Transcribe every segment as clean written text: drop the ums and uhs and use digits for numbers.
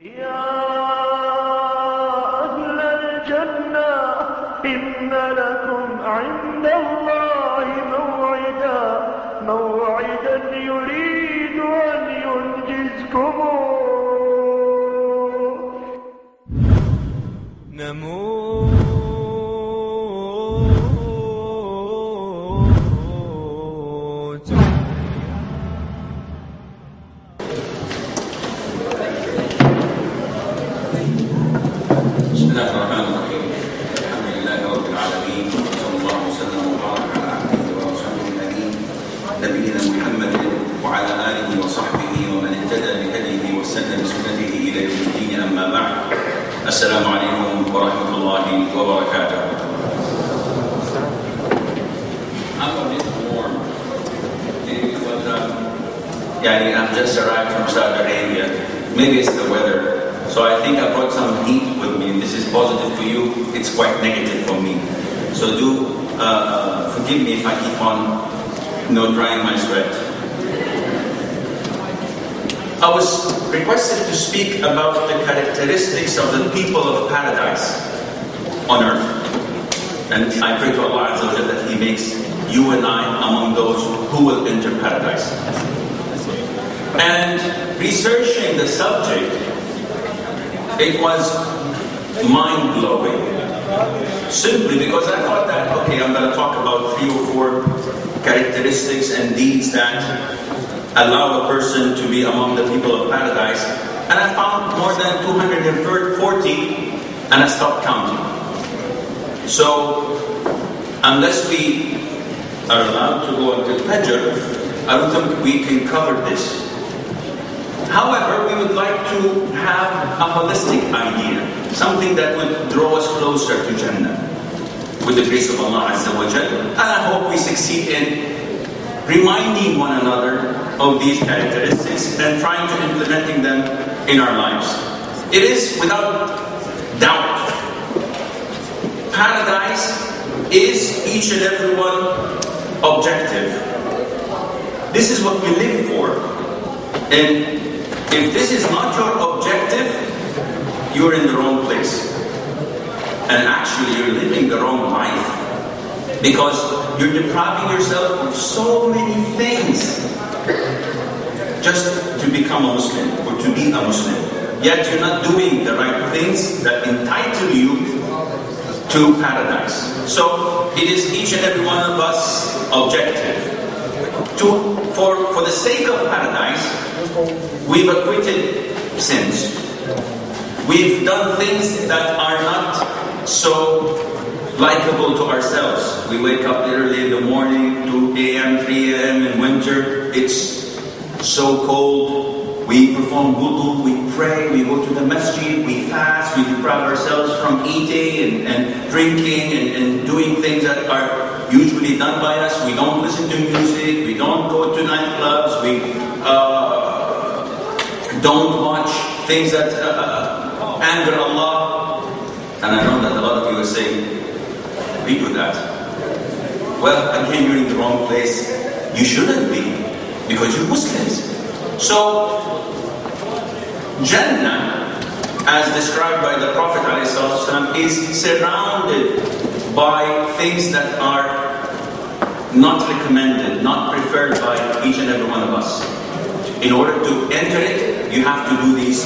يا أهل الجنة إن لكم عند الله موعدا يريد أن ينجزكم بسم الله الرحمن الرحيم. الحمد لله رب العالمين، وصلى الله وسلم وبارك على عبده ورسوله الامين نبينا محمد وعلى اله وصحبه ومن اهتدى بهديه واستنى بسنته الى يوم الدين. اما بعد، السلام عليكم ورحمه الله وبركاته. I'm a bit warm. I've just arrived from Saudi Arabia. Maybe it's the weather. So I think I brought some heat with me. This is positive for you. It's quite negative for me. So do forgive me if I keep on, drying my sweat. I was requested to speak about the characteristics of the people of paradise on earth. And I pray to Allah Azza wa Jalla that He makes you and I among those who will enter paradise. And researching the subject, it was mind-blowing. Simply because I thought that, okay, I'm going to talk about 3 or 4 characteristics and deeds that allow a person to be among the people of paradise. And I found more than 240, and I stopped counting. So, unless we are allowed to go until Fajr, I don't think we can cover this. However, we would like to have a holistic idea, something that would draw us closer to Jannah, with the grace of Allah Azza wa Jalla. And I hope we succeed in reminding one another of these characteristics and trying to implementing them in our lives. It is without doubt, paradise is each and every one objective. This is what we live for. And if this is not your objective, you're in the wrong place. And actually, you're living the wrong life. Because you're depriving yourself of so many things just to become a Muslim or to be a Muslim. Yet you're not doing the right things that entitle you to paradise. So it is each and every one of us objective. For the sake of paradise, we've acquitted sins. We've done things that are not so likable to ourselves. We wake up literally in the morning, 2 a.m., 3 a.m. in winter. It's so cold. We perform wudu, we pray, we go to the masjid, we fast, we deprive ourselves from eating and drinking and doing things that are usually done by us. We don't listen to music, we don't go to nightclubs, we don't watch things that anger Allah. And I know that a lot of you are saying, we do that. Well, again, you're in the wrong place. You shouldn't be, because you're Muslims. So, Jannah, as described by the Prophet ﷺ, is surrounded by things that are not recommended, not preferred by each and every one of us. In order to enter it, you have to do these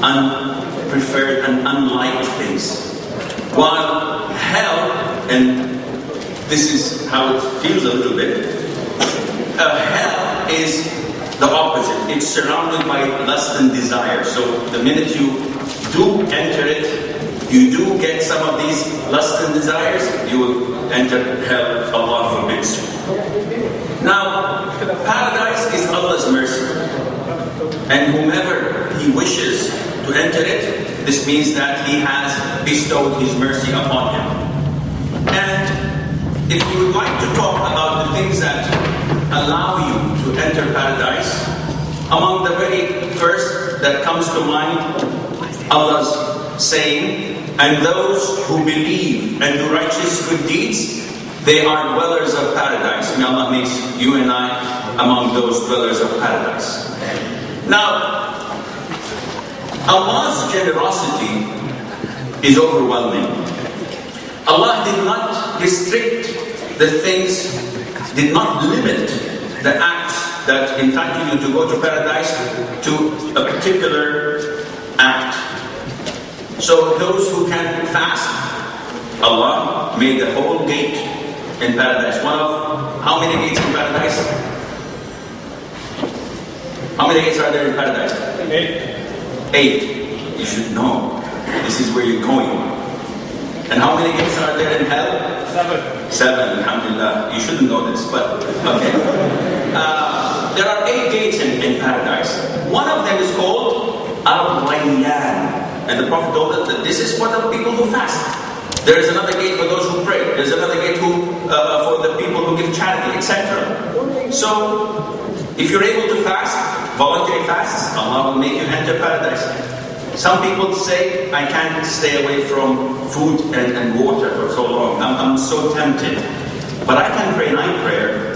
unpreferred and unliked things. While hell, and this is how it feels a little bit, hell is the opposite. It's surrounded by lust and desire. So the minute you do enter it, you do get some of these lusts and desires, you will enter hell. Allah forbids. Now, paradise is Allah's mercy. And whomever He wishes to enter it, this means that He has bestowed His mercy upon him. And if you would like to talk about the things that allow you to enter paradise, among the very first that comes to mind, Allah's saying, and those who believe and do righteous good deeds, they are dwellers of paradise. May Allah makes you and I among those dwellers of paradise. Now, Allah's generosity is overwhelming. Allah did not restrict the things, did not limit the acts that entitle you to go to paradise to a particular act. So those who can fast, Allah made a whole gate in paradise. One of how many gates in paradise? How many gates are there in paradise? 8. You should know. This is where you're going. And how many gates are there in hell? 7. Alhamdulillah. You shouldn't know this, but okay. There are 8 gates in paradise. One of them is called Al-Rayyan. And the Prophet told us that this is for the people who fast. There is another gate for those who pray. There's another gate for the people who give charity, etc. So, if you're able to fast, voluntary fasts, Allah will make you enter paradise. Some people say, I can't stay away from food and water for so long. I'm so tempted. But I can pray night prayer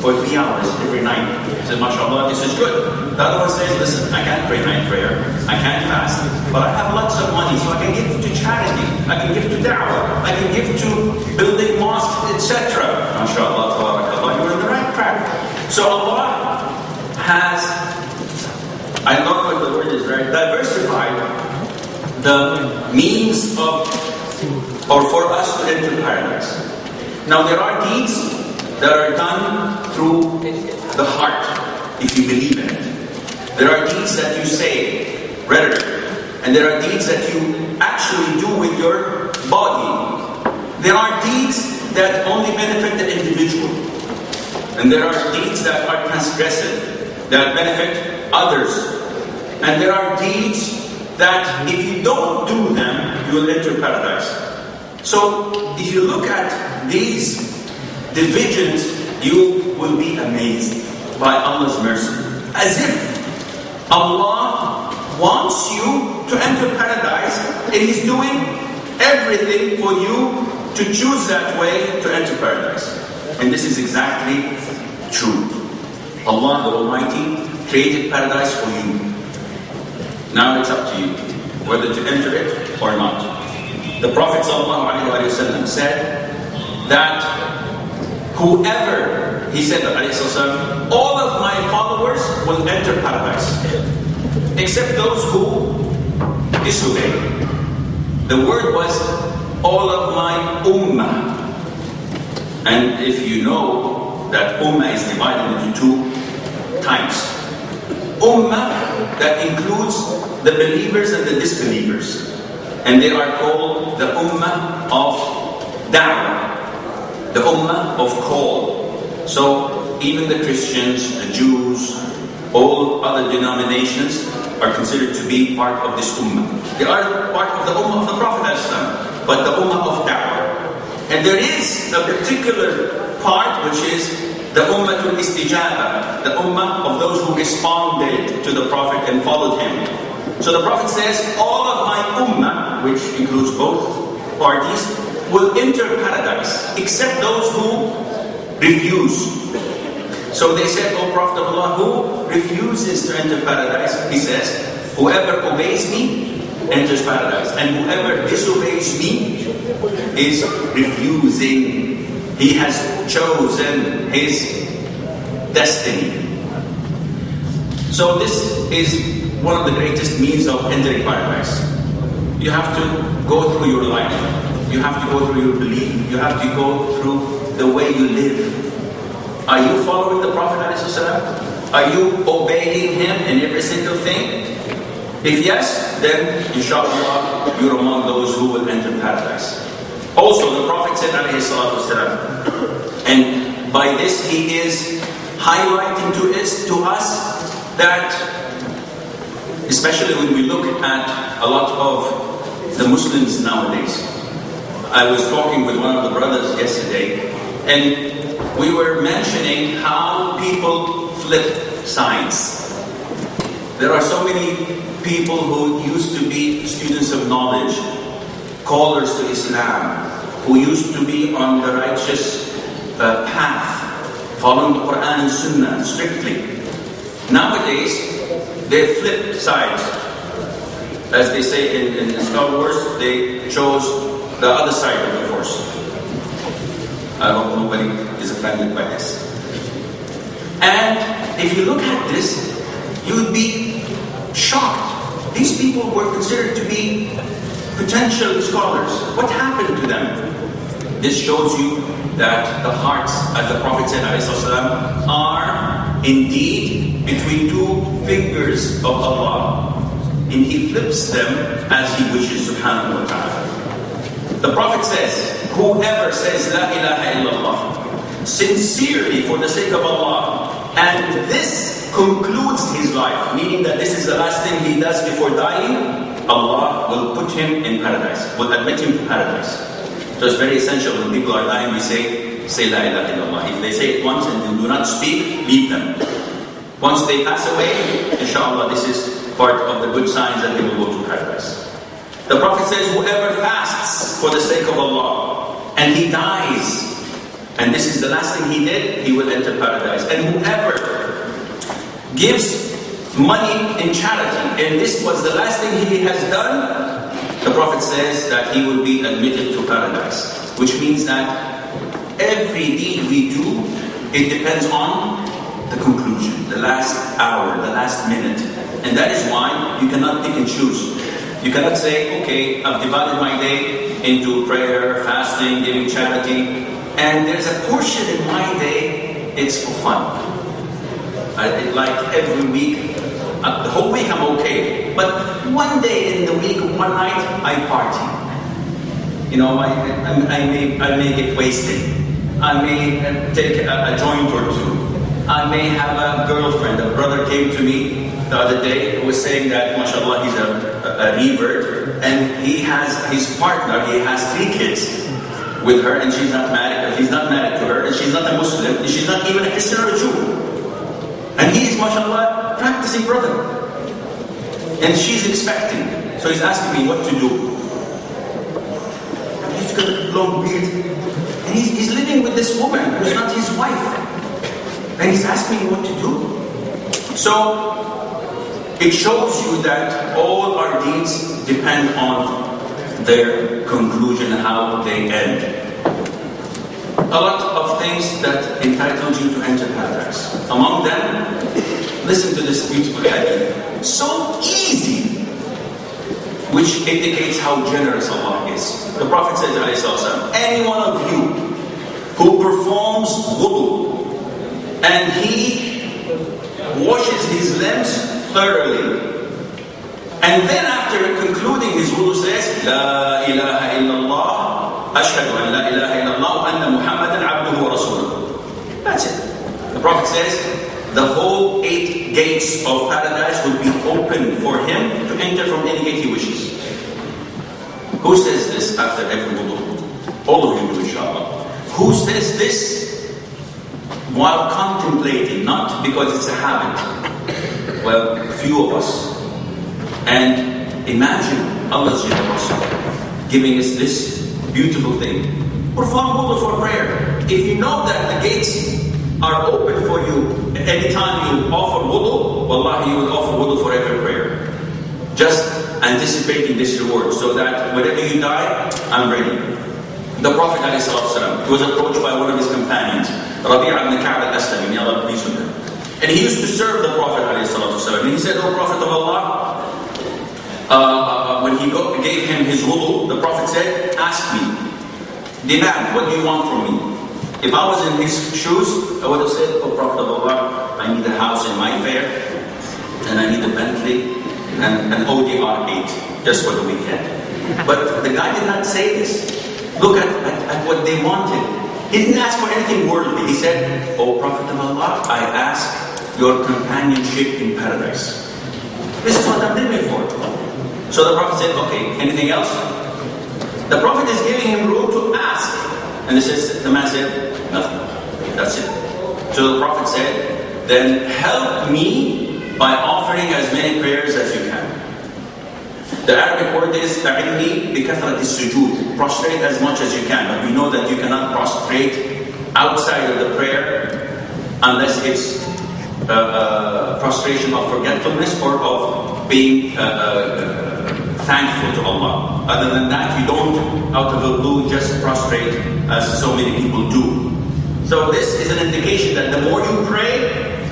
for 3 hours every night. I said, mashallah, this is good. The other one says, listen, I can't pray night prayer. I can't fast. But I have lots of money, so I can give to charity. I can give to da'wah. I can give to building mosques, etc. Mashallah, tabarakallah, you're in the right track. So Allah has, I don't know if the word is right, diversified the means of, or for us to enter paradise. Now there are deeds that are done through the heart, if you believe in it. There are deeds that you say, rhetoric, and there are deeds that you actually do with your body. There are deeds that only benefit the individual. And there are deeds that are transgressive, that benefit others. And there are deeds that if you don't do them, you will enter paradise. So if you look at these divisions, you will be amazed by Allah's mercy. As if Allah wants you to enter paradise and He's doing everything for you to choose that way to enter paradise. And this is exactly true. Allah the Almighty created paradise for you. Now it's up to you whether to enter it or not. The Prophet ﷺ said that whoever, he said that all of my followers will enter paradise except those who disobey. The word was all of my ummah. And if you know that ummah is divided into 2 types. Ummah that includes the believers and the disbelievers. And they are called the ummah of da'wah, the ummah of call. So even the Christians, the Jews, all other denominations are considered to be part of this ummah. They are part of the ummah of the Prophet ﷺ, but the ummah of da'wah. And there is a particular part which is the ummatul istijaba, the ummah of those who responded to the Prophet and followed him. So the Prophet says, all of my ummah, which includes both parties, will enter paradise, except those who refuse. So they said, O Prophet of Allah, who refuses to enter paradise? He says, whoever obeys me enters paradise, and whoever disobeys me is refusing. He has chosen his destiny. So this is one of the greatest means of entering paradise. You have to go through your life. You have to go through your belief. You have to go through the way you live. Are you following the Prophet ﷺ? Are you obeying him in every single thing? If yes, then inshallah you're among those who will enter paradise. Also, the Prophet said, ﷺ, and by this he is highlighting to us that, especially when we look at a lot of the Muslims nowadays. I was talking with one of the brothers yesterday, and we were mentioning how people flip sides. There are so many people who used to be students of knowledge, callers to Islam, who used to be on the righteous path, following the Quran and Sunnah strictly. Nowadays, they flip sides. as they say in Star Wars, they chose the other side of the Force. I hope nobody is offended by this. And if you look at this, you would be shocked. These people were considered to be potential scholars. What happened to them? This shows you that the hearts, as the Prophet said, ﷺ, are indeed between two fingers of Allah. And He flips them as He wishes, subhanahu wa ta'ala. The Prophet says, whoever says La ilaha illallah sincerely for the sake of Allah, and this concludes his life, meaning that this is the last thing he does before dying, Allah will put him in paradise, will admit him to paradise. So it's very essential when people are dying, we say La ilaha illallah. If they say it once and they do not speak, leave them. Once they pass away, inshallah, this is part of the good signs that they will go to paradise. The Prophet says, whoever fasts for the sake of Allah and he dies, and this is the last thing he did, he will enter paradise. And whoever gives money in charity, and this was the last thing he has done, the Prophet says that he will be admitted to paradise. Which means that every deed we do, it depends on the conclusion, the last hour, the last minute. And that is why you cannot pick and choose. You cannot say, okay, I've divided my day into prayer, fasting, giving charity, and there's a portion in my day, it's for fun. Like every week, the whole week I'm okay, but one day in the week, one night, I party. You know, I may get wasted. I may take a joint or two. I may have a girlfriend. A brother came to me the other day who was saying that, mashallah, he's a revert, and he has his partner, he has 3 kids with her, and she's not married, he's not married to her, and she's not a Muslim, and she's not even a Christian or a Jew. And he is, mashallah, practicing brother. And she's expecting. So he's asking me what to do. And he's got a long beard. And he's living with this woman who's not his wife. And he's asking me what to do. So, it shows you that all our deeds depend on their conclusion, how they end. A lot of things that entitle you to enter paradise. Among them, listen to this beautiful hadith. So easy, which indicates how generous Allah is. The Prophet said, any one of you who performs wudu and he washes his limbs thoroughly, and then after concluding his wudu says, La ilaha illallah, ashhadu an la ilaha illallah, wa anna Muhammadan abduhu wa rasuluhu. That's it. The Prophet says, the whole 8 gates of paradise will be open for him to enter from any gate he wishes. Who says this after every wudu? All of you do, inshallah. Who says this while contemplating, not because it's a habit? Well, few of us. And imagine Allah's generosity giving us this beautiful thing. Perform wudu for prayer. If you know that the gates are open for you anytime you offer wudu, wallahi, you will offer wudu for every prayer. Just anticipating this reward, so that whenever you die, I'm ready. The Prophet ﷺ was approached by one of his companions, Rabi'a ibn Ka'b al-Aslami, may Allah please with him. And he used to serve the Prophet ﷺ. And he said, O Prophet of Allah, when he gave him his wudu, the Prophet said, ask me, demand, what do you want from me? If I was in his shoes, I would have said, oh Prophet of Allah, I need a house in my fair, and I need a Bentley, and an ODR 8, just for the weekend. But the guy did not say this. Look at what they wanted. He didn't ask for anything worldly. He said, oh Prophet of Allah, I ask your companionship in paradise. This is what I'm living for. So the Prophet said, okay, anything else? The Prophet is giving him room to ask. And the man said, nothing. That's it. So the Prophet said, then help me by offering as many prayers as you can. The Arabic word is ta'inni bi kathrati sujood. Prostrate as much as you can. But we know that you cannot prostrate outside of the prayer unless it's prostration of forgetfulness or of being thankful to Allah. Other than that, you don't, out of the blue, just prostrate as so many people do. So this is an indication that the more you pray,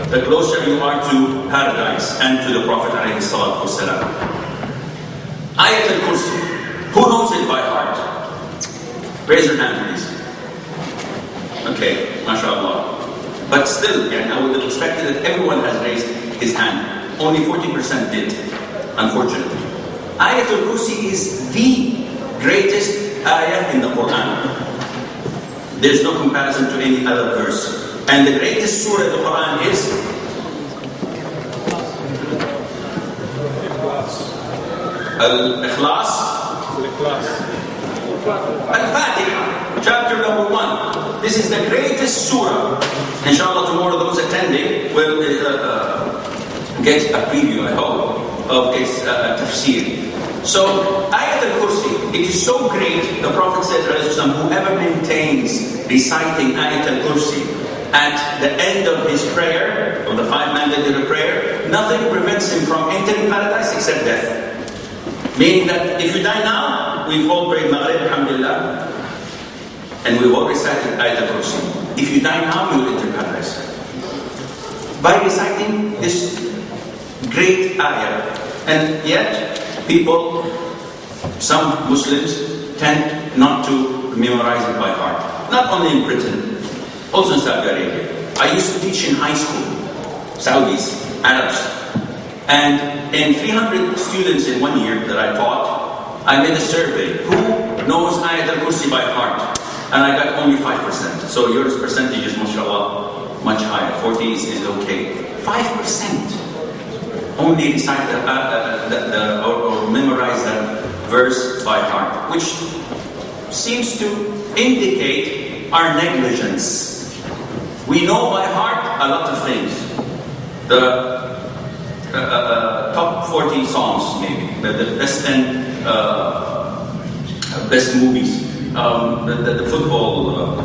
the closer you are to paradise and to the Prophet ﷺ. Ayat al-Kursi. Who knows it by heart? Raise your hand, please. Okay, mashallah. But still, I would have expected that everyone has raised his hand. Only 40% did, unfortunately. Ayat al-Kursi is the greatest ayah in the Quran. There's no comparison to any other verse. And the greatest surah in the Quran is Al-Ikhlas, Al-Fatiha, chapter number 1. This is the greatest surah. Inshallah, tomorrow those attending will get a preview, I hope, of its tafsir. So, Ayat al-Kursi, it is so great, the Prophet said, whoever maintains reciting Ayat al-Kursi at the end of his prayer, of the 5 mandatory prayer, nothing prevents him from entering paradise except death. Meaning that if you die now, we've all prayed Maghrib, alhamdulillah, and we've all recited Ayat al-Kursi. If you die now, you will enter paradise. By reciting this great ayah. And yet, people, some Muslims, tend not to memorize it by heart. Not only in Britain, also in Saudi Arabia. I used to teach in high school, Saudis, Arabs. And in 300 students in 1 year that I taught, I made a survey. Who knows Ayat al-Kursi by heart? And I got only 5%. So your percentage is, mashallah, much higher. 40 is okay. 5% only recite or memorize that verse by heart, which seems to indicate our negligence. We know by heart a lot of things. The top 40 songs, maybe. The best 10 best movies. The football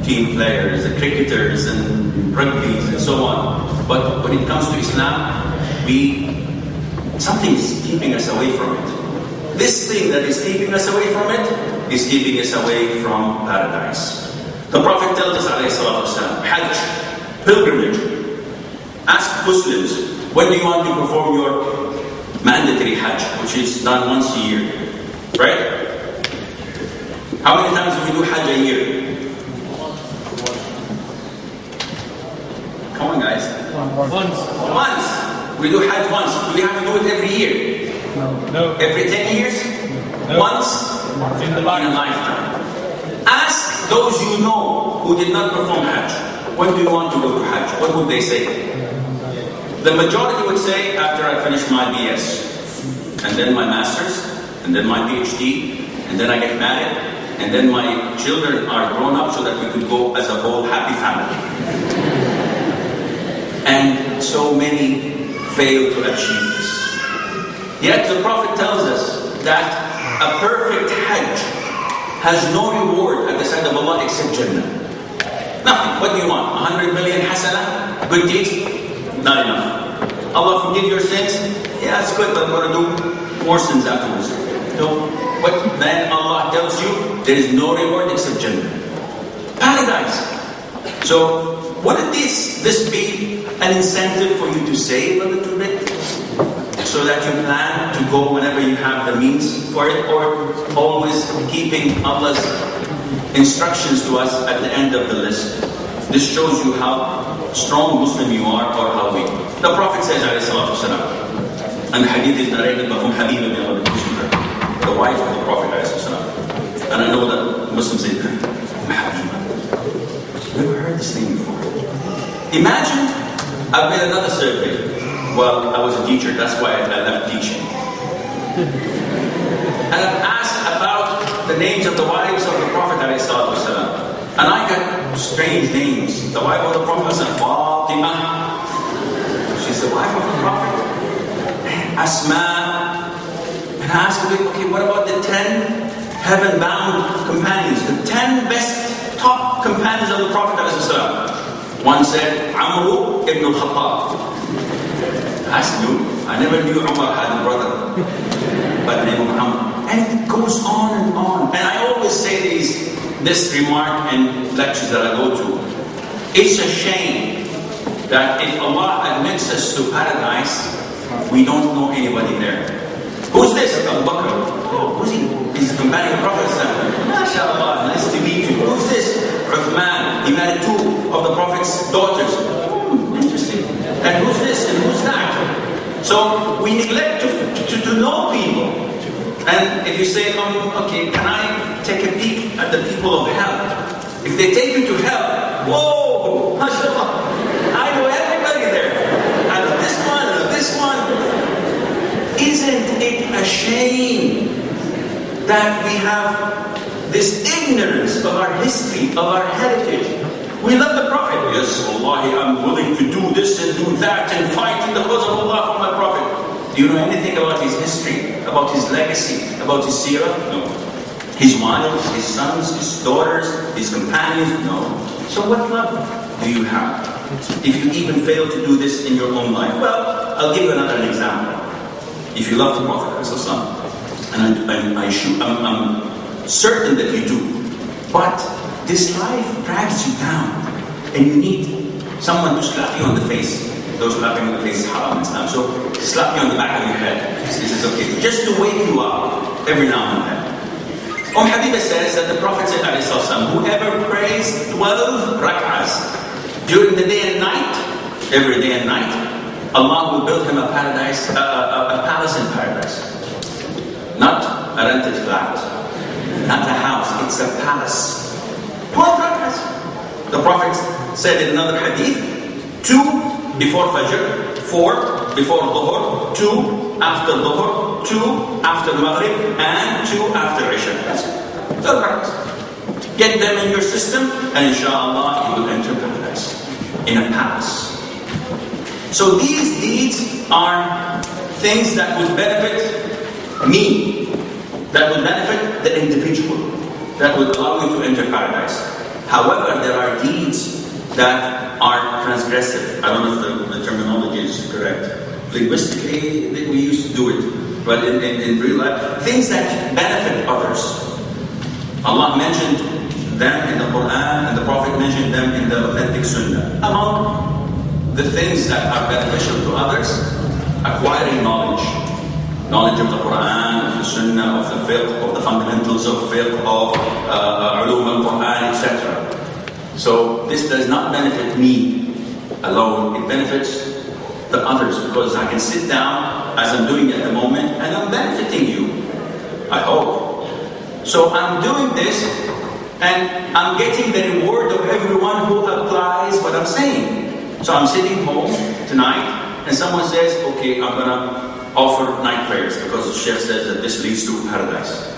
team players, the cricketers and rugby's and so on. But when it comes to Islam, something is keeping us away from it. This thing that is keeping us away from it is keeping us away from paradise. The Prophet tells us, alayhi salatu wasalam, Hajj, pilgrimage. Ask Muslims, when do you want to perform your mandatory Hajj, which is done once a year? Right? How many times do we do Hajj a year? Come on, guys. Once. We do Hajj once. Do we have to do it every year? No. Every 10 years? No. Once? In a lifetime. Ask those you know who did not perform Hajj. When do you want to go to Hajj? What would they say? The majority would say, after I finish my BS, and then my Master's, and then my PhD, and then I get married, and then my children are grown up so that we could go as a whole happy family. And so many fail to achieve this. Yet the Prophet tells us that a perfect Hajj has no reward at the side of Allah except Jannah. Nothing. What do you want? 100 million hasana? Good deeds? Not enough. Allah forgive your sins? Yeah, it's good, but I'm going to do more sins afterwards. No. But then Allah tells you there is no reward except Jannah. Paradise. So, wouldn't this be an incentive for you to save a little bit? So that you plan to go whenever you have the means for it? Or always keeping Allah's instructions to us at the end of the list? This shows you how strong Muslim you are or how weak. The Prophet says, alayhi salatu wasalam, and the hadith is narrated by Habiba bin Abi Bakr, the wife of the Prophet alayhi salatu wasalam. And I know that Muslims say, Habiba. Never heard this thing before. Imagine, I've made another survey. Well, I was a teacher, that's why I left teaching. And I've asked about the names of the wives of the Prophet ﷺ. And I got strange names. The wife of the Prophet was Fatima. She's the wife of the Prophet. Asma. And I asked her, okay, what about the 10 heaven-bound companions? The 10 best top companions of the Prophet ﷺ. One said, Amru ibn al-Khattab. I asked you, I never knew Umar had a brother by the name of Muhammad. And it goes on and on. And I always say this remark in lectures that I go to. It's a shame that if Allah admits us to paradise, we don't know anybody there. Who's this? Abu Bakr. Oh, who's he? He's the companion of the Prophet. MashaAllah, nice to meet you. Who's this? Uthman. He married 2 of the Prophet's daughters. Interesting. And who's this? And who's that? So we neglect to know people. And if you say, okay, can I take a peek at the people of hell? If they take you to hell, whoa, mashallah, I know everybody there. I know this one, I know this one. Isn't it a shame that we have this ignorance of our history, of our heritage? We love the Prophet. Yes, Wallahi, I'm willing to do this and do that and fight in the cause of Allah for my Prophet. Do you know anything about his history, about his legacy, about his seerah? No. His wives, his sons, his daughters, his companions? No. So what love do you have if you even fail to do this in your own life? Well, I'll give you another example. If you love the Prophet, and I'm certain that you do, but this life drags you down, and you need someone to slap you on the face. Those slapping on the face is haram in Islam. So slap you on the back of your head. This is okay. Just to wake you up every now and then. Habiba says that the Prophet said, whoever prays 12 rak'ahs during the day and night, every day and night, Allah will build him a paradise, a palace in paradise. Not a rented flat, not a house, it's a palace. 12 rak'ahs. The Prophet said in another hadith, 2 before Fajr, 4 before Dhuhr, 2 after Dhuhr, 2 after Maghrib, and 2 after Isha. That's it. 12 rak'ahs. Get them in your system, and inshallah you will enter paradise in a palace. So these deeds are things that would benefit me, that would benefit the individual, that would allow me to enter paradise. However, there are deeds that are transgressive. I don't know if the terminology is correct. Linguistically, we used to do it, but in real life, things that benefit others. Allah mentioned them in the Quran, and the Prophet mentioned them in the authentic sunnah. Among the things that are beneficial to others, acquiring knowledge. Knowledge of the Quran, of the Sunnah, of the fiqh, of the fundamentals of fiqh, of ulum al-Quran, etc. So this does not benefit me alone, it benefits the others, because I can sit down as I'm doing at the moment and I'm benefiting you, I hope. So I'm doing this and I'm getting the reward of everyone who applies what I'm saying. So I'm sitting home tonight and someone says, okay, I'm going to offer night prayers because the Sheikh says that this leads to paradise.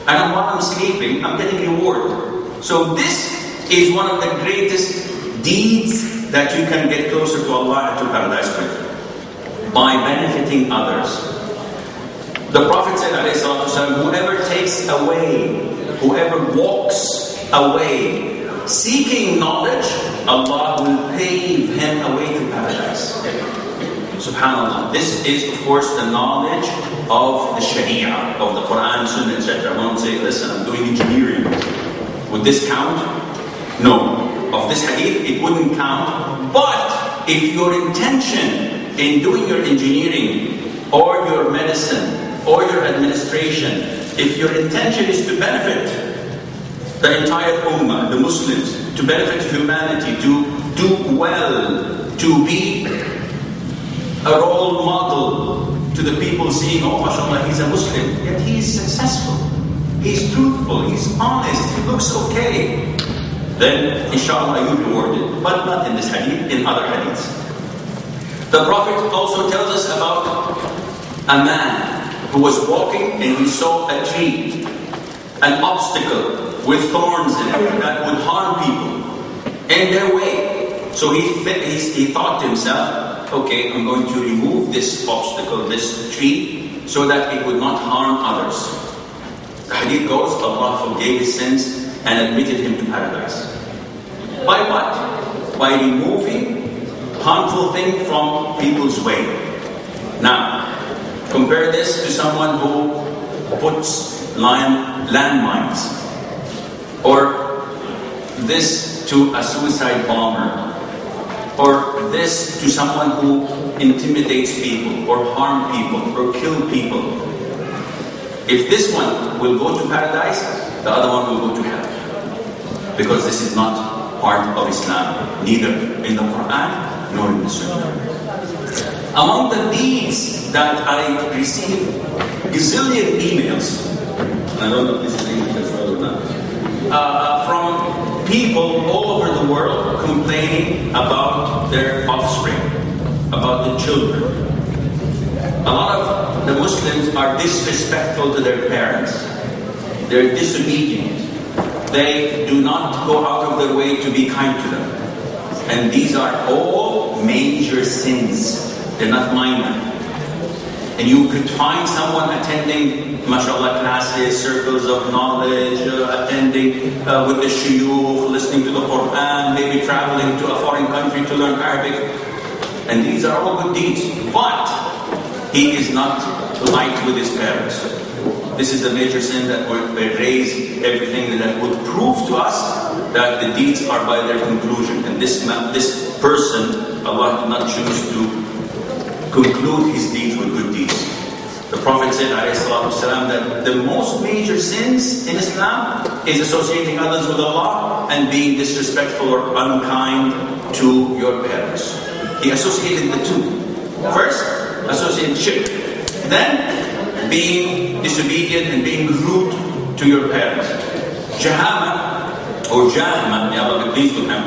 And while I'm sleeping, I'm getting reward. So this is one of the greatest deeds that you can get closer to Allah and to paradise with, by benefiting others. The Prophet said, whoever takes away, whoever walks away seeking knowledge, Allah will pave him away to paradise. Subhanallah. This is, of course, the knowledge of the Sharia, of the Quran, Sunnah, etc. I won't say, listen, I'm doing engineering. Would this count? No. Of this hadith, it wouldn't count. But if your intention in doing your engineering, or your medicine, or your administration, if your intention is to benefit the entire ummah, the Muslims, to benefit humanity, to do well, to be a role model to the people seeing, oh, mashallah, he's a Muslim, yet he's successful, he's truthful, he's honest, he looks okay, then inshallah you're rewarded. But not in this hadith, in other hadiths. The Prophet also tells us about a man who was walking and he saw a tree, an obstacle with thorns in it that would harm people in their way. So he thought to himself, okay, I'm going to remove this obstacle, this tree, so that it would not harm others. The hadith goes, Allah forgave his sins and admitted him to paradise. By what? By removing harmful things from people's way. Now, Compare this to someone who puts landmines, or this to a suicide bomber, or this to someone who intimidates people, or harm people, or kill people. If this one will go to paradise, the other one will go to hell. Because this is not part of Islam, neither in the Quran nor in the Sunnah. Among the deeds that I receive gazillion emails, and I don't know if this is English as well or not, from people all over the world complaining about their offspring, about the children. A lot of the Muslims are disrespectful to their parents. They're disobedient. They do not go out of their way to be kind to them. And these are all major sins. They're not minor. And you could find someone attending, mashallah, classes, circles of knowledge, attending with the shuyukh, listening to the Quran, maybe traveling to a foreign country to learn Arabic. And these are all good deeds. But he is not light with his parents. This is a major sin that would erase everything that would prove to us that the deeds are by their conclusion. And this person, Allah did not choose to conclude his deeds with good deeds. The Prophet said, ﷺ, that the most major sins in Islam is associating others with Allah and being disrespectful or unkind to your parents. He associated the two. First, associate shirk. Then, being disobedient and being rude to your parents. Jahama, or Jahma, may Allah be pleased with him,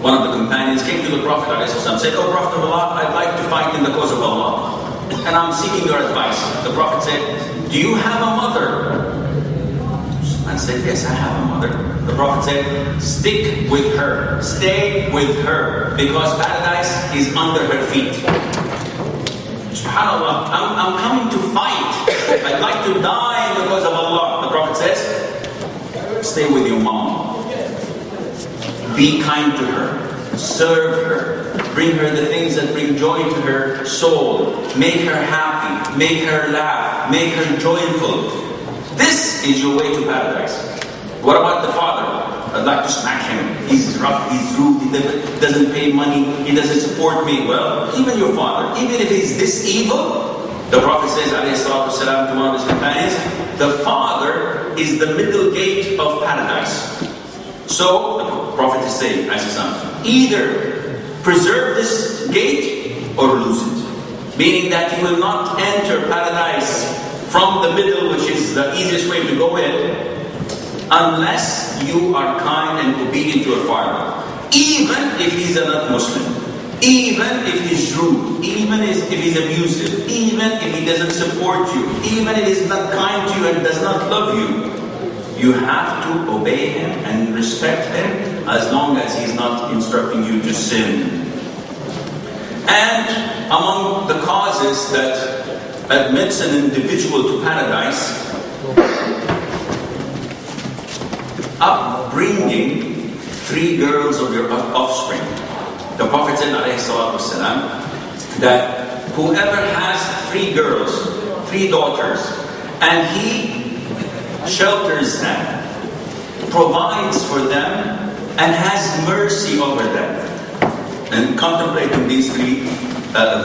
one of the companions came to the Prophet ﷺ, said, "Oh Prophet of Allah, I'd like to fight in the cause of Allah, and I'm seeking your advice." The Prophet said, "Do you have a mother?" I said, "Yes, I have a mother." The Prophet said, "Stick with her, stay with her, because paradise is under her feet." SubhanAllah, I'm coming to fight. I'd like to die in the cause of Allah. The Prophet says, "Stay with your mom. Be kind to her, serve her, bring her the things that bring joy to her soul, make her happy, make her laugh, make her joyful. This is your way to paradise." What about the father? "I'd like to smack him. He's rough, he's rude, he doesn't pay money, he doesn't support me." Well, even your father, even if he's this evil, the Prophet says, ﷺ, to one of his companions, the father is the middle gate of paradise. So, the Prophet is saying, either preserve this gate or lose it. Meaning that you will not enter paradise from the middle, which is the easiest way to go in, unless you are kind and obedient to your father. Even if he's a not Muslim, even if he's rude, even if he's abusive, even if he doesn't support you, even if he's not kind to you and does not love you, you have to obey him and respect him as long as he's not instructing you to sin. And among the causes that admits an individual to paradise, upbringing 3 girls of your offspring. The Prophet said, ﷺ, that whoever has 3 girls, 3 daughters, and he shelters them, provides for them, and has mercy over them. And contemplating these 3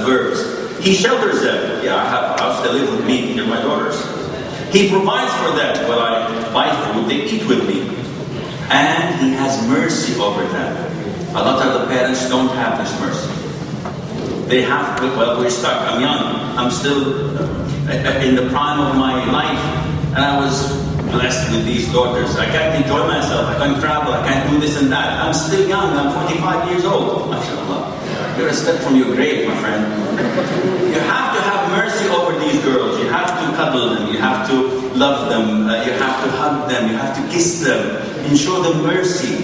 verbs. He shelters them. Yeah, I have a house, they live with me, they're my daughters. He provides for them. Well, I buy food, they eat with me. And he has mercy over them. A lot of the parents don't have this mercy. They have, well, we're stuck. I'm young. I'm still in the prime of my life. And I was blessed with these daughters. I can't enjoy myself. I can't travel. I can't do this and that. I'm still young. I'm 45 years old. MashaAllah. You're a step from your grave, my friend. You have to have mercy over these girls. You have to cuddle them. You have to love them. You have to hug them. You have to kiss them. And show them mercy.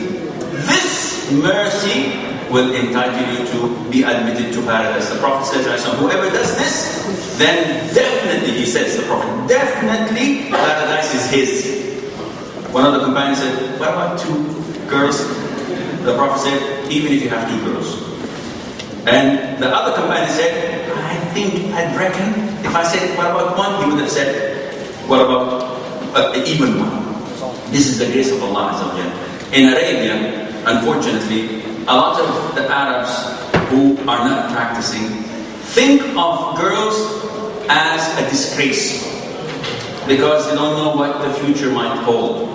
This mercy will entitle you to be admitted to paradise. The Prophet says, whoever does this, then definitely, he says, the Prophet, definitely paradise is his. One of the companions said, what about 2 girls? The Prophet said, even if you have 2 girls. And the other companion said, I'd reckon, if I said, what about one? He would have said, what about even one? This is the grace of Allah Azza wa Jal. In Arabia, unfortunately, a lot of the Arabs who are not practicing think of girls as a disgrace because they don't know what the future might hold.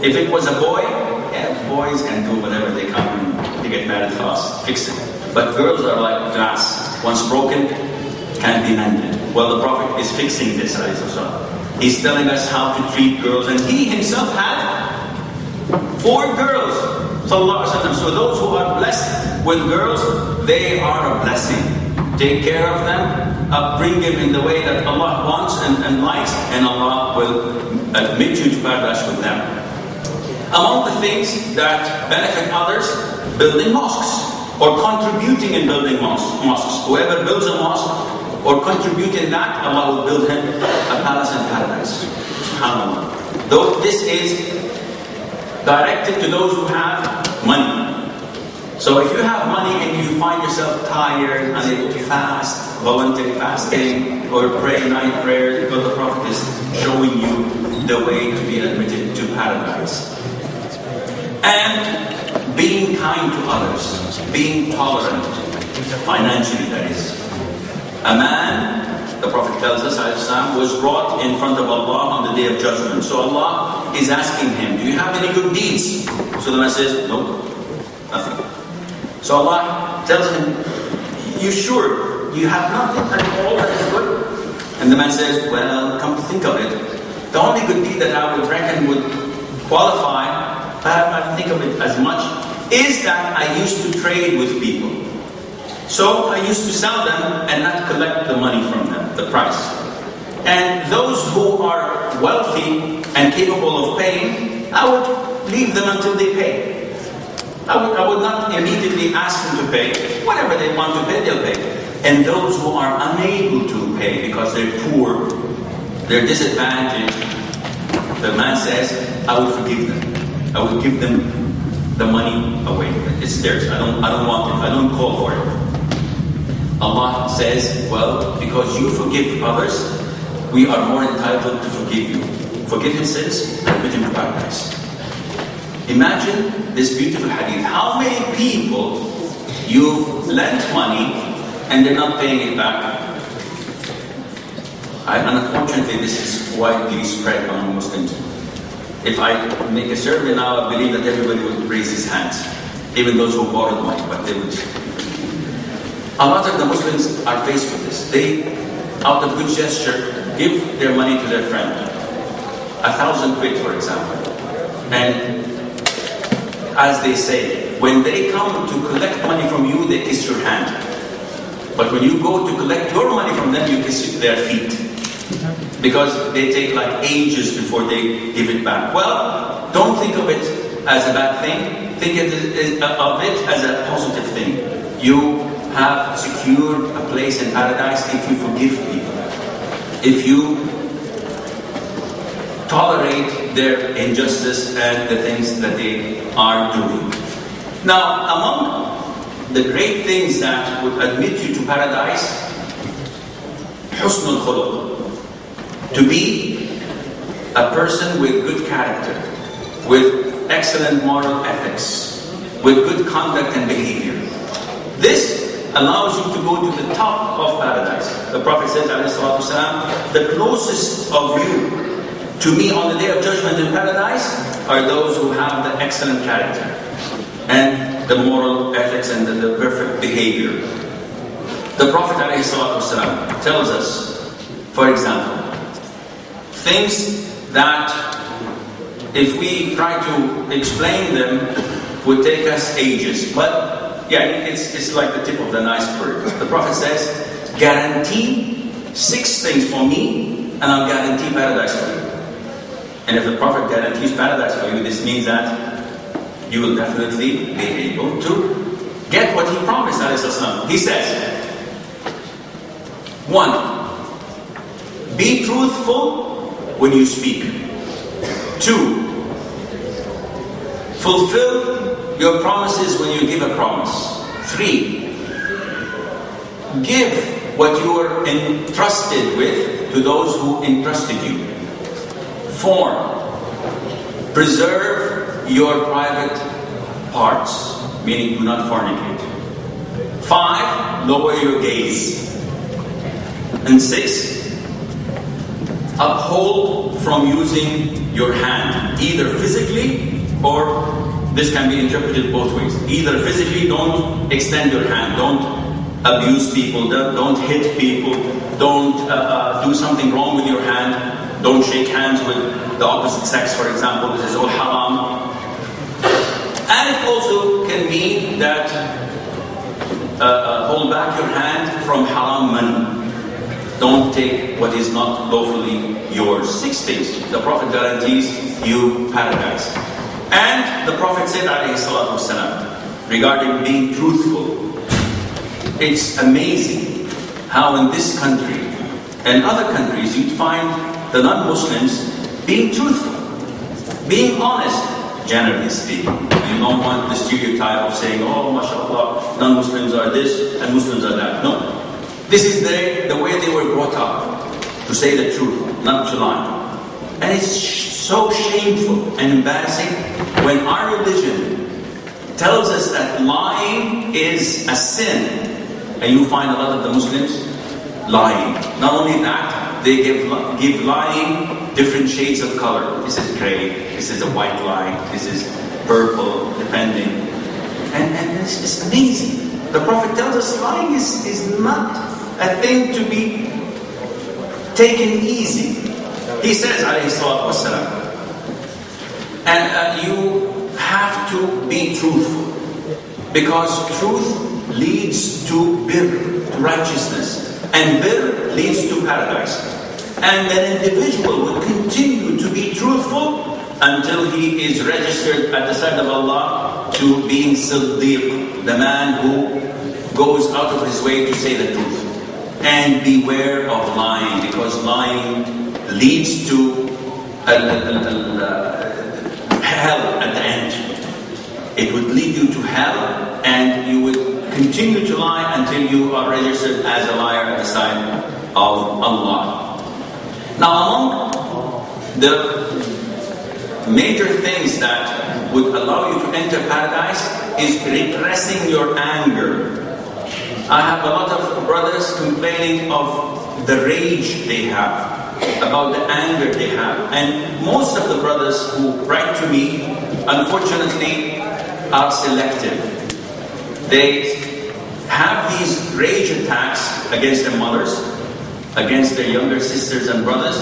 If it was a boy, yeah, boys can do whatever they come and they get married fast, fix it. But girls are like glass. Once broken, can't be mended. Well, the Prophet is fixing this, he's telling us how to treat girls, and he himself had 4 girls, sallallahu alaihi wasallam. So those who are blessed with girls, they are a blessing. Take care of them, bring them in the way that Allah wants and likes, and Allah will admit you to paradise with them. Among the things that benefit others, building mosques or contributing in building mosques. Whoever builds a mosque or contribute in that, Allah will build him a palace in paradise. SubhanAllah. Though this is directed to those who have money. So if you have money and you find yourself tired, unable to fast, voluntary fasting, or pray night prayers, because the Prophet is showing you the way to be admitted to paradise. And being kind to others, being tolerant, financially that is. A man, the Prophet tells us, was brought in front of Allah on the Day of Judgment. So Allah is asking him, do you have any good deeds? So the man says, no, nothing. So Allah tells him, you sure you have nothing at all that is good? And the man says, well, come to think of it, the only good deed that I would reckon would qualify, I don't think of it as much, is that I used to trade with people. So I used to sell them and not collect the money from them, the price. And those who are wealthy and capable of paying, I would leave them until they pay. I would not immediately ask them to pay. Whatever they want to pay, they'll pay. And those who are unable to pay because they're poor, they're disadvantaged, the man says, I will forgive them. I will give them the money away. It's theirs. I don't want it. I don't call for it. Allah says, well, because you forgive others, we are more entitled to forgive you. Forgive his sins and admit him to paradise. Imagine this beautiful hadith. How many people you've lent money and they're not paying it back? Unfortunately, this is widely spread among Muslims. If I make a survey now, I believe that everybody would raise his hands. Even those who borrowed money, but they would. A lot of the Muslims are faced with this. They, out of good gesture, give their money to their friend. 1,000 quid, for example. And as they say, when they come to collect money from you, they kiss your hand. But when you go to collect your money from them, you kiss their feet. Because they take like ages before they give it back. Well, don't think of it as a bad thing. Think of it as a positive thing. You have secured a place in paradise if you forgive people. If you tolerate their injustice and the things that they are doing. Now, among the great things that would admit you to paradise, husnul khuluq. To be a person with good character, with excellent moral ethics, with good conduct and behavior. This allows you to go to the top of paradise. The Prophet says, ﷺ, the closest of you to me on the Day of Judgment in paradise are those who have the excellent character and the moral ethics and the perfect behavior. The Prophet ﷺ tells us, for example, things that if we try to explain them would take us ages. But yeah, it's like the tip of the iceberg. The Prophet says, guarantee 6 things for me and I'll guarantee paradise for you. And if the Prophet guarantees paradise for you, this means that you will definitely be able to get what he promised. He says, 1. Be truthful when you speak. 2. Fulfill your promises when you give a promise. 3. Give what you were entrusted with to those who entrusted you. 4, preserve your private parts, meaning do not fornicate. 5, lower your gaze. And 6, uphold from using your hand, either physically or this can be interpreted both ways. Either physically, don't extend your hand, don't abuse people, don't hit people, don't do something wrong with your hand, don't shake hands with the opposite sex, for example. This is all haram. And it also can mean that hold back your hand from haram money. Don't take what is not lawfully yours. 6 things. The Prophet guarantees you paradise. And the Prophet said, alayhi salatu wasalam, regarding being truthful, it's amazing how in this country and other countries you'd find the non-Muslims being truthful, being honest, generally speaking. You don't want the stereotype of saying, oh, mashallah, non-Muslims are this and Muslims are that. No. This is the way they were brought up, to say the truth, not to lie. And it's so shameful and embarrassing when our religion tells us that lying is a sin. And you find a lot of the Muslims lying. Not only that, they give lying different shades of color. This is gray, this is a white lie, this is purple, depending. And it's amazing. The Prophet tells us lying is not a thing to be taken easy. He says, alayhi salatu wasalam, and you have to be truthful, because truth leads to birr, to righteousness, and birr leads to paradise. And an individual will continue to be truthful until he is registered at the side of Allah to being Siddiq, the man who goes out of his way to say the truth. And beware of lying, because lying leads to hell at the end. It would lead you to hell, and you would continue to lie until you are registered as a liar at the side of Allah. Now, among the major things that would allow you to enter paradise is repressing your anger. I have a lot of brothers complaining of the rage they have, about the anger they have. And most of the brothers who write to me, unfortunately, are selective. They have these rage attacks against their mothers, against their younger sisters and brothers,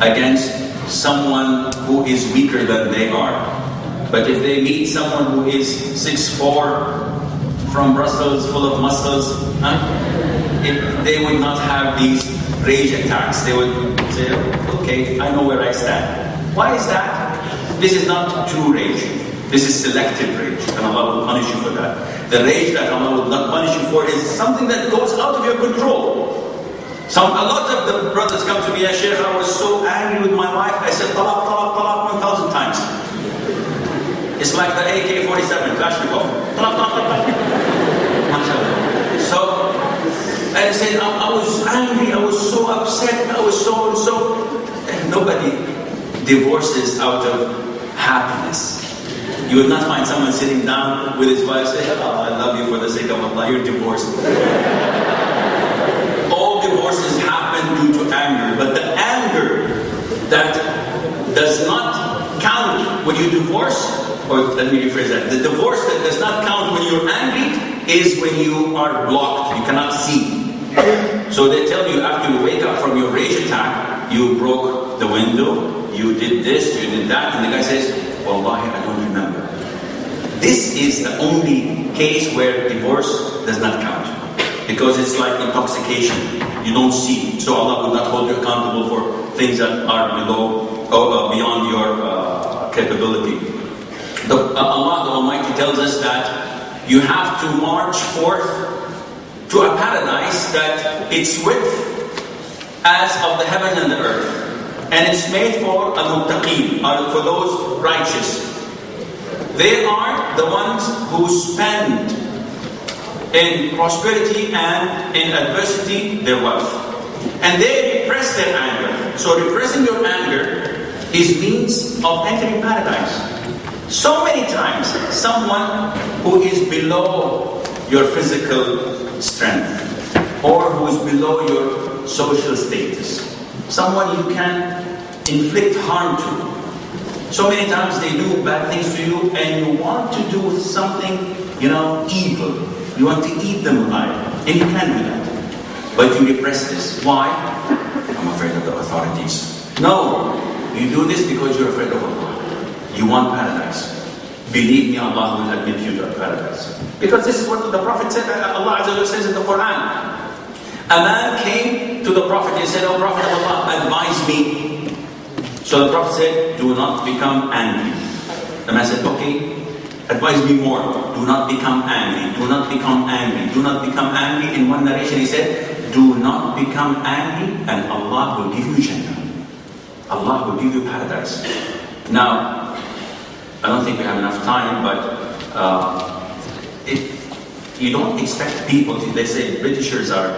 against someone who is weaker than they are. But if they meet someone who is 6'4", from Brussels, full of muscles, they would not have these rage attacks. They would say, okay, I know where I stand. Why is that? This is not true rage. This is selective rage, and Allah will punish you for that. The rage that Allah will not punish you for is something that goes out of your control. A lot of the brothers come to me, Ya Shaykh, I was so angry with my wife, I said, talaq, talaq, talaq 1,000 times. It's like the AK-47, Kalashnikov. Talaq, talaq, talaq. So, I said, I was angry, I was so upset, I was so and so. Nobody divorces out of happiness. You would not find someone sitting down with his wife saying, oh, I love you for the sake of Allah, you're divorced. All divorces happen due to anger, but the anger that does not count when you divorce, or let me rephrase that, the divorce that does not count when you're angry is when you are blocked, you cannot see. So they tell you after you wake up from your rage attack, you broke the window, you did this, you did that, and the guy says, Wallahi, I don't remember. This is the only case where divorce does not count. Because it's like intoxication. You don't see. So Allah will not hold you accountable for things that are below or beyond your capability. Allah the Almighty tells us that you have to march forth to a paradise that its width as of the heaven and the earth. And it's made for al-muttaqeen, or for those righteous. They are the ones who spend in prosperity and in adversity their wealth. And they repress their anger. So repressing your anger is means of entering paradise. So many times, someone who is below your physical strength or who is below your social status, someone you can inflict harm to. So many times they do bad things to you and you want to do something, evil. You want to eat them alive. And you can do that. But you repress this. Why? I'm afraid of the authorities. No. You do this because you're afraid of Allah. You want paradise. Believe me, Allah will admit you to paradise. Because this is what the Prophet said, Allah Azza wa Jalla says in the Quran. A man came to the Prophet and said, "O Prophet of Allah, advise me." So the Prophet said, "Do not become angry." The man said, "Okay, advise me more. Do not become angry. Do not become angry. Do not become angry." In one narration he said, "Do not become angry and Allah will give you Jannah. Allah will give you paradise." Now, I don't think we have enough time, but you don't expect people to, they say Britishers are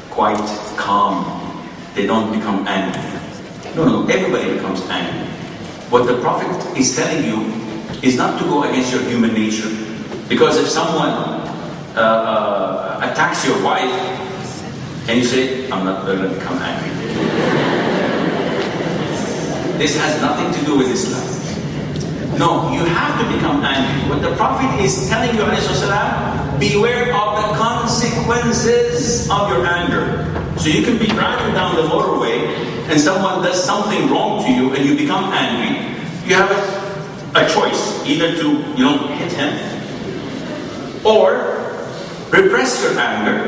quite calm. They don't become angry. No, everybody becomes angry. What the Prophet is telling you is not to go against your human nature. Because if someone attacks your wife, and you say, "I'm not going to become angry." This has nothing to do with Islam. No, you have to become angry. What the Prophet is telling you, ﷺ, beware of the consequences of your anger. So you can be driving down the motorway and someone does something wrong to you and you become angry. You have a choice, either to hit him or repress your anger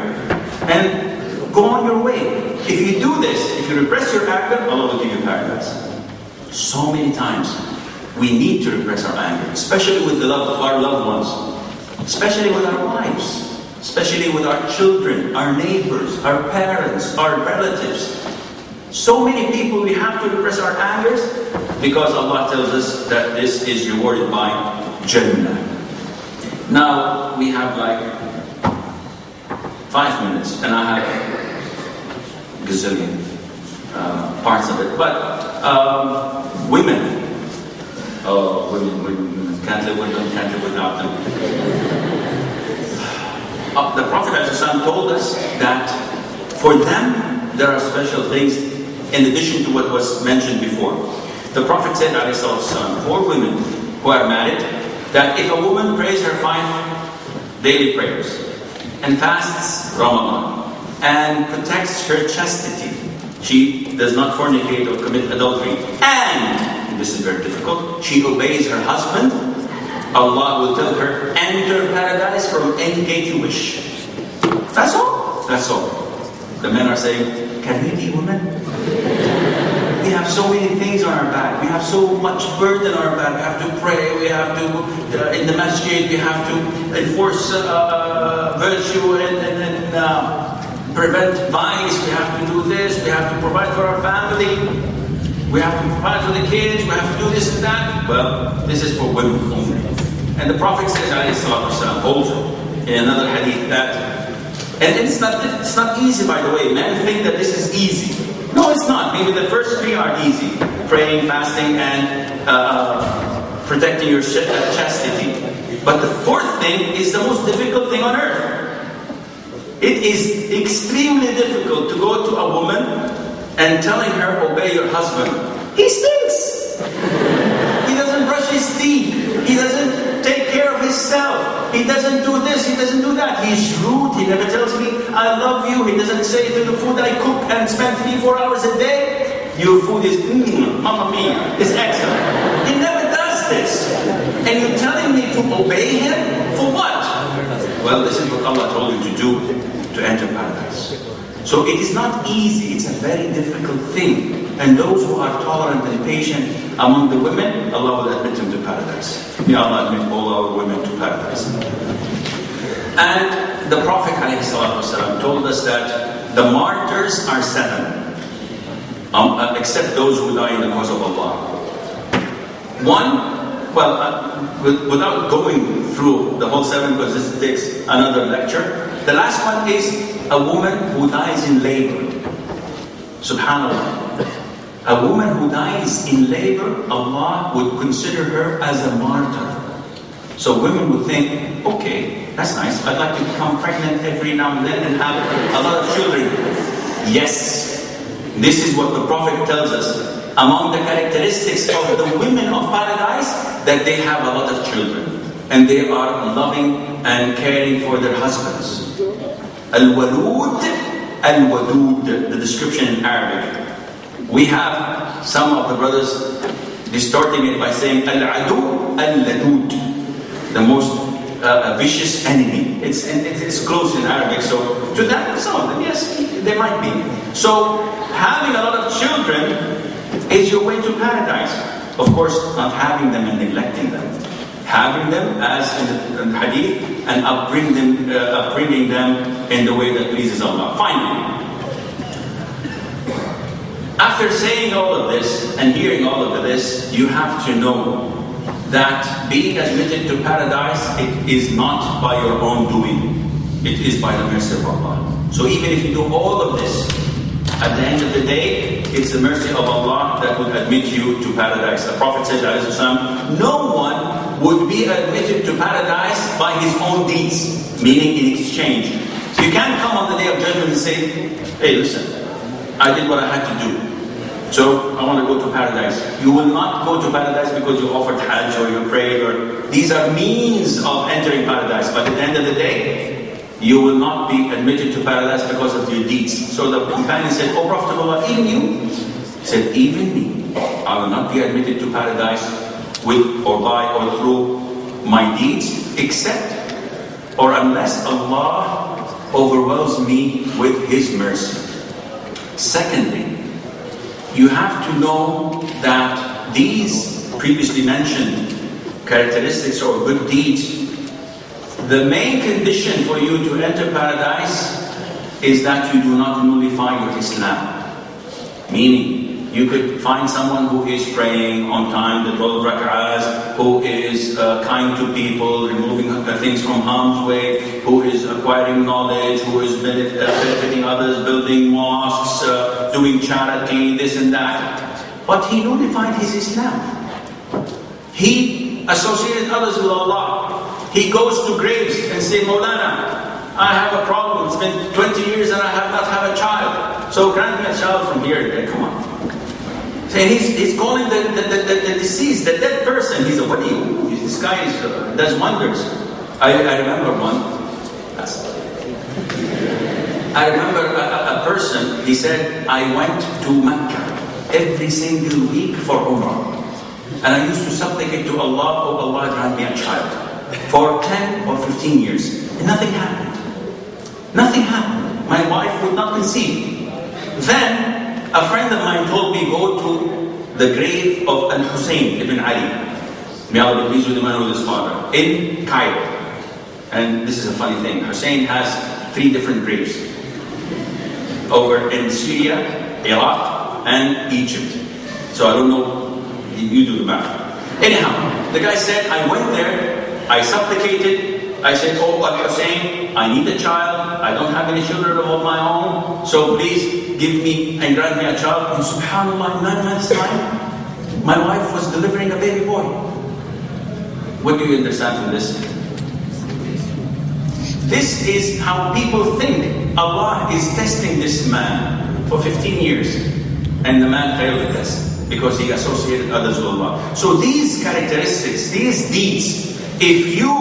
and go on your way. If you do this, if you repress your anger, Allah will give you paradise. So many times we need to repress our anger, especially with the love of our loved ones, especially with our wives, especially with our children, our neighbors, our parents, our relatives. So many people we have to repress our angers because Allah tells us that this is rewarded by Jannah. Now we have like 5 minutes and I have gazillion parts of it, but women. Oh, women. Can't live with them, can't live without them. The Prophet ﷺ told us that for them, there are special things in addition to what was mentioned before. The Prophet said, ﷺ, for women who are married, that if a woman prays her 5 daily prayers, and fasts Ramadan, and protects her chastity, she does not fornicate or commit adultery, and this is very difficult, she obeys her husband, Allah will tell her, enter paradise from any gate you wish. That's all. That's all. The men are saying, can we be women? We have so many things on our back. We have so much burden on our back. We have to pray. We have to, in the masjid, we have to enforce virtue and prevent vice. We have to do this. We have to provide for our family. We have to provide for the kids. We have to do this and that. Well, this is for women only. And the Prophet says, ﷺ, also in another hadith that, and it's not easy, by the way. Men think that this is easy. No, it's not. Maybe the first 3 are easy: praying, fasting, and protecting your chastity. But the 4th thing is the most difficult thing on earth. It is extremely difficult to go to a woman and telling her, obey your husband. He stinks. He doesn't brush his teeth. He doesn't take care of himself. He doesn't do this. He doesn't do that. He's rude. He never tells me, I love you. He doesn't say to the food I cook and spend 3-4 hours a day, your food is, mamma mia, is excellent. He never does this. And you're telling me to obey him? For what? Well, this is what Allah told you to do to enter paradise. So it is not easy, it's a very difficult thing. And those who are tolerant and patient among the women, Allah will admit them to paradise. May Allah admit all our women to paradise. And the Prophet ﷺ told us that the martyrs are 7, except those who die in the cause of Allah. 1, well, without going through the whole 7, because this takes another lecture, the last one is a woman who dies in labor. Subhanallah. A woman who dies in labor, Allah would consider her as a martyr. So women would think, okay, that's nice. I'd like to become pregnant every now and then and have a lot of children. Yes, this is what the Prophet tells us. Among the characteristics of the women of paradise, that they have a lot of children. And they are loving and caring for their husbands. Al-Walud, Al-Wadud, the description in Arabic. We have some of the brothers distorting it by saying Al-Adu, Al-Ladud, the most vicious enemy. It's close in Arabic, so to that, some of them, yes, they might be. So having a lot of children is your way to paradise. Of course, not having them and neglecting them. Having them as in the hadith and upbringing them in the way that pleases Allah. Finally, after saying all of this and hearing all of this, you have to know that being admitted to paradise, it is not by your own doing. It is by the mercy of Allah. So even if you do all of this, at the end of the day, it's the mercy of Allah that would admit you to paradise. The Prophet said, no one would be admitted to paradise by his own deeds, meaning in exchange. So you can't come on the day of judgment and say, hey, listen, I did what I had to do, so I want to go to paradise. You will not go to paradise because you offered Hajj or you prayed, or these are means of entering paradise. But at the end of the day, you will not be admitted to paradise because of your deeds. So the companion said, oh Prophet of Allah, even you? He said, even me. I will not be admitted to paradise with or by or through my deeds, except or unless Allah overwhelms me with His mercy. Secondly, you have to know that these previously mentioned characteristics or good deeds, the main condition for you to enter paradise is that you do not nullify your Islam. Meaning, you could find someone who is praying on time, the 12 rak'ahs, who is kind to people, removing things from harm's way, who is acquiring knowledge, who is benefiting others, building mosques, doing charity, this and that. But he nullified his Islam. He associated others with Allah. He goes to graves and says, Maulana, I have a problem. It's been 20 years and I have not had a child. So grant me a child from here and there. Come on. And he's calling the deceased, the dead person. He's a wali. This guy does wonders. I remember one. I remember a person, he said, I went to Mecca every single week for Umrah. And I used to supplicate to Allah, oh Allah, grant me a child. For 10 or 15 years. And nothing happened. Nothing happened. My wife would not conceive. Then, a friend of mine told me, go to the grave of Al-Hussein ibn Ali. May Allah be pleased with the man with his father. In Cairo. And this is a funny thing. Hussein has 3 different graves. Over in Syria, Iraq, and Egypt. So I don't know, you do the math. Anyhow, the guy said, I went there, I supplicated, I said, oh Al-Hussein, I need a child, I don't have any children of my own, so please give me and grant me a child. And subhanAllah, in 9 months' time, my wife was delivering a baby boy. What do you understand from this? This is how people think. Allah is testing this man for 15 years. And the man failed the test because he associated others with Allah. So these characteristics, these deeds, if you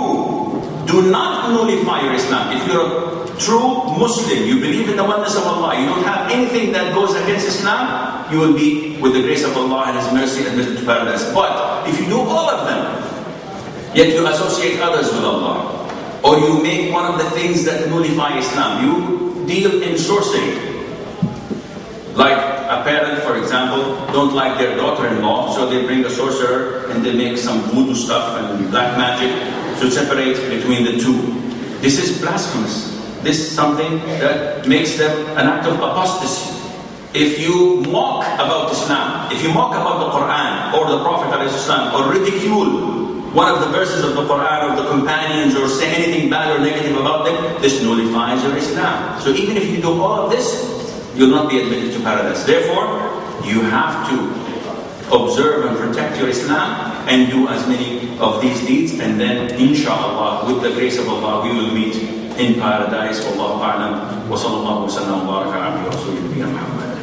do not nullify your Islam, if you're a true Muslim, you believe in the oneness of Allah, you don't have anything that goes against Islam, you will be, with the grace of Allah and His mercy, admitted to paradise. But if you do all of them, yet you associate others with Allah, or you make one of the things that nullify Islam, you deal in sorcery. Like a parent, for example, don't like their daughter-in-law, so they bring a sorcerer and they make some Wudu stuff and black magic to separate between the two. This is blasphemous. This is something that makes them an act of apostasy. If you mock about Islam, if you mock about the Quran or the Prophet ﷺ, or ridicule one of the verses of the Quran or the companions or say anything bad or negative about them, this nullifies your Islam. So even if you do all of this, you'll not be admitted to paradise. Therefore, you have to observe and protect your Islam and do as many of these deeds, and then inshallah, with the grace of Allah, we will meet in paradise. Wallahu a'lam wa sallallahu wa sallam wa baraka ala abdihi wa rasulihi Muhammad.